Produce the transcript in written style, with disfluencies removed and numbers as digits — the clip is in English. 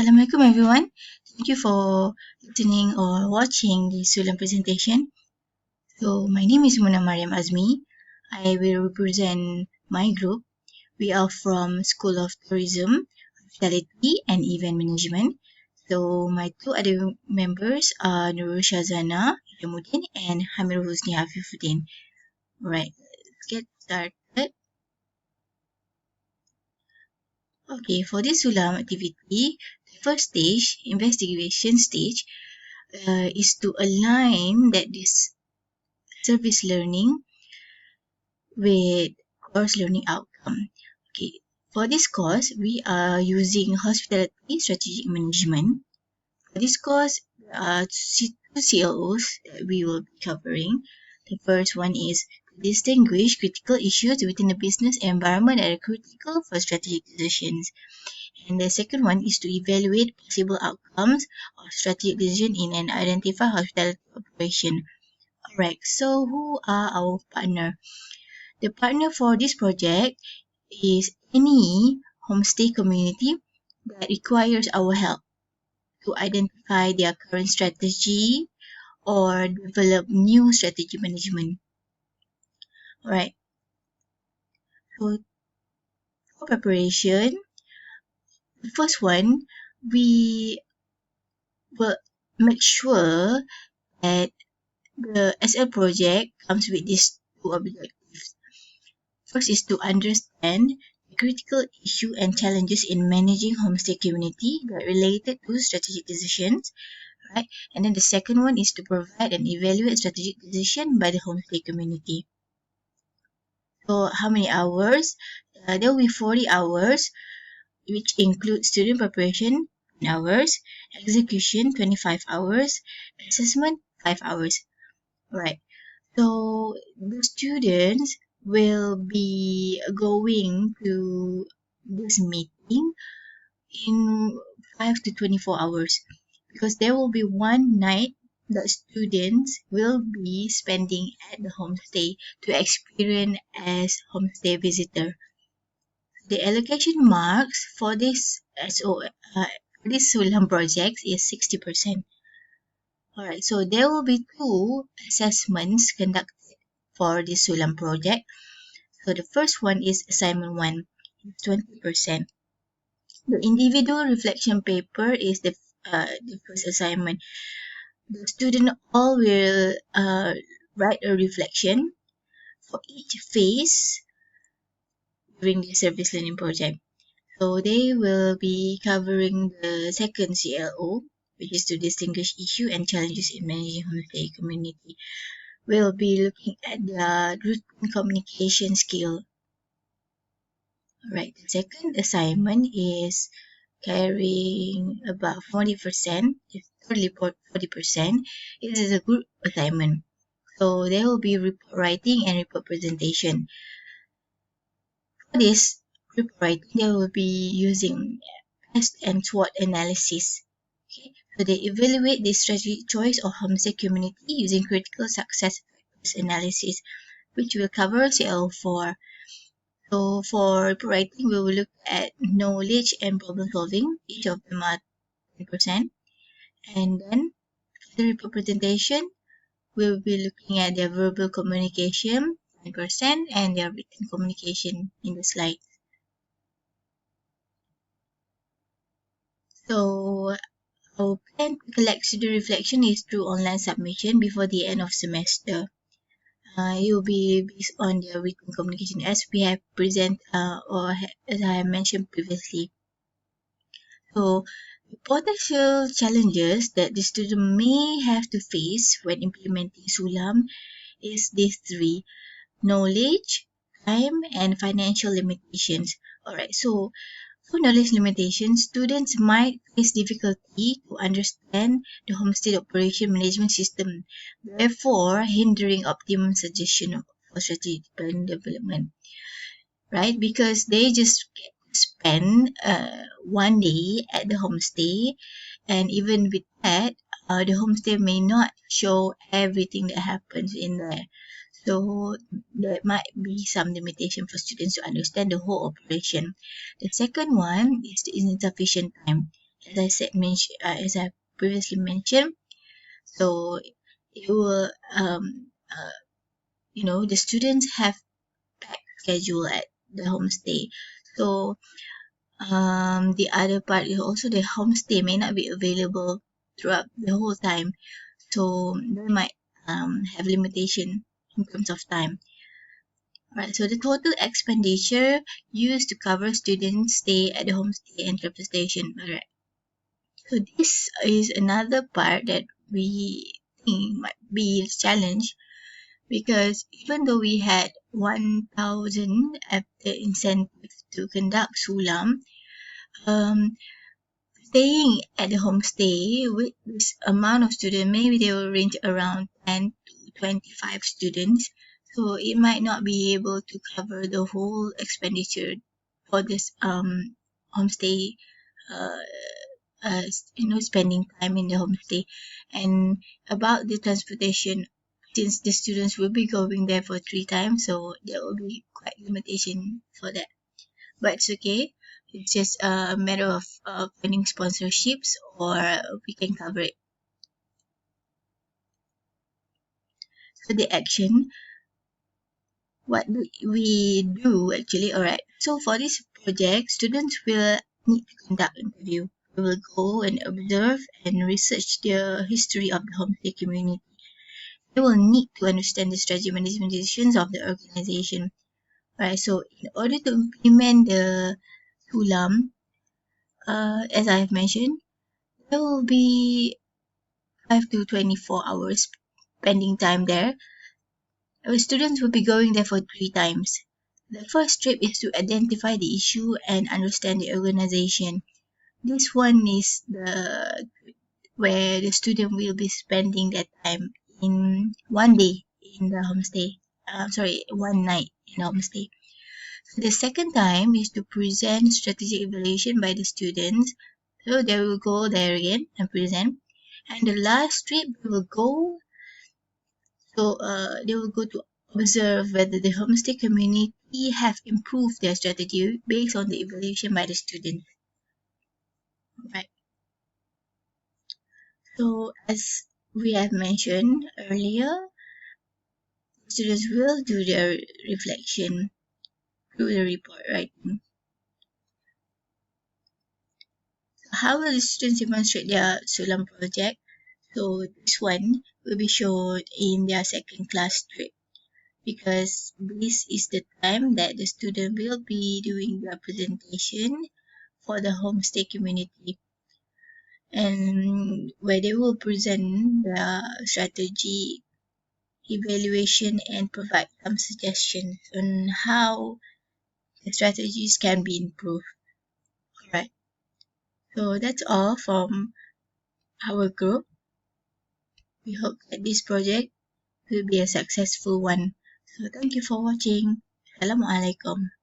Assalamualaikum everyone. Thank you for listening or watching the Sulam presentation. So my name is Muna Mariam Azmi. I will represent my group. We are from School of Tourism, Hospitality and Event Management. So my two other members are Nurul Shazana Yamuddin and Hamir Husni Afifuddin. Right, let's get started. Okay, for this Sulam activity, the first stage, investigation stage, is to align that this service learning with course learning outcome. Okay, for this course, we are using hospitality strategic management. For this course, two CLOs that we will be covering. The first one is to distinguish critical issues within the business environment that are critical for strategic decisions. And the second one is to evaluate possible outcomes of strategic decision in an identified hospitality operation. Alright, so who are our partner? The partner for this project is any homestay community that requires our help to identify their current strategy or develop new strategy management. Alright, so for preparation, the first one, we will make sure that the SL project comes with these two objectives. First is to understand the critical issue and challenges in managing homestay community that related to strategic decisions, right? And then the second one is to provide and evaluate strategic decision by the homestay community. So how many hours? There will be 40 hours, which include student preparation 10 hours, execution 25 hours, assessment 5 hours. Right. So the students will be going to this meeting in 5 to 24 hours because there will be one night that students will be spending at the homestay to experience as homestay visitor. The allocation marks for this this Sulam project is 60%. Alright, so there will be two assessments conducted for this Sulam project. So the first one is assignment 1, 20%. The individual reflection paper is the first assignment. The student all will write a reflection for each phase during the service learning project. So they will be covering the second CLO, which is to distinguish issue and challenges in managing homestay community. We'll be looking at the routine communication skill. Alright, the second assignment is carrying about 40%, totally 40%. It is a group assignment. So there will be report writing and report presentation. For this report writing, they will be using PEST and SWOT analysis. Okay, so they evaluate the strategic choice of homestay community using critical success factors analysis, which will cover CL4. So for report writing, we will look at knowledge and problem solving. Each of them are 10%. And then the report presentation, we will be looking at their verbal communication 10% and their written communication in the slide. So our plan to collect student reflection is through online submission before the end of semester. It will be based on their written communication as we have as I have mentioned previously. So the potential challenges that the student may have to face when implementing Sulam is these three: knowledge, time, and financial limitations. Alright, so for knowledge limitations, students might face difficulty to understand the homestay operation management system, therefore hindering optimum suggestion for strategic plan development. Right? Because they just spend one day at the homestay, and even with that, the homestay may not show everything that happens in there. So there might be some limitation for students to understand the whole operation. The second one is the insufficient time. as I previously mentioned. So it will, the students have packed schedule at the homestay. So the other part is also the homestay may not be available throughout the whole time. So they might have limitation in terms of time. Right, so the total expenditure used to cover students' stay at the homestay and transportation. Alright. So this is another part that we think might be a challenge, because even though we had 1,000 at the incentive to conduct Sulam, um, staying at the homestay with this amount of students, maybe they will range around 10 to 25 students. So it might not be able to cover the whole expenditure for this homestay, uh, spending time in the homestay. And about the transportation, since the students will be going there for 3 times, so there will be quite limitation for that. But it's okay. It's just a matter of finding sponsorships, or we can cover it. So the action, what do we do actually? Alright. So for this project, students will need to conduct interview. We will go and observe and research the history of the homestay community. They will need to understand the strategy management decisions of the organization. Right. So in order to implement the Sulam, as I have mentioned, there will be 5 to 24 hours spending time there. Our students will be going there for 3 times. The first trip is to identify the issue and understand the organization. This one is the where the student will be spending that time in one day in the homestay. One night in the homestay. So the second time is to present strategic evaluation by the students. So they will go there again and present. And the last trip they will go to observe whether the homestay community have improved their strategy based on the evaluation by the student. Right. So as we have mentioned earlier, students will do their reflection through the report writing. How will the students demonstrate their Sulam project? So this one will be shown in their second class trip, because this is the time that the student will be doing their presentation for the homestay community, and where they will present the strategy evaluation and provide some suggestions on how the strategies can be improved. Alright, so that's all from our group. We hope that this project will be a successful one. So thank you for watching. Assalamualaikum.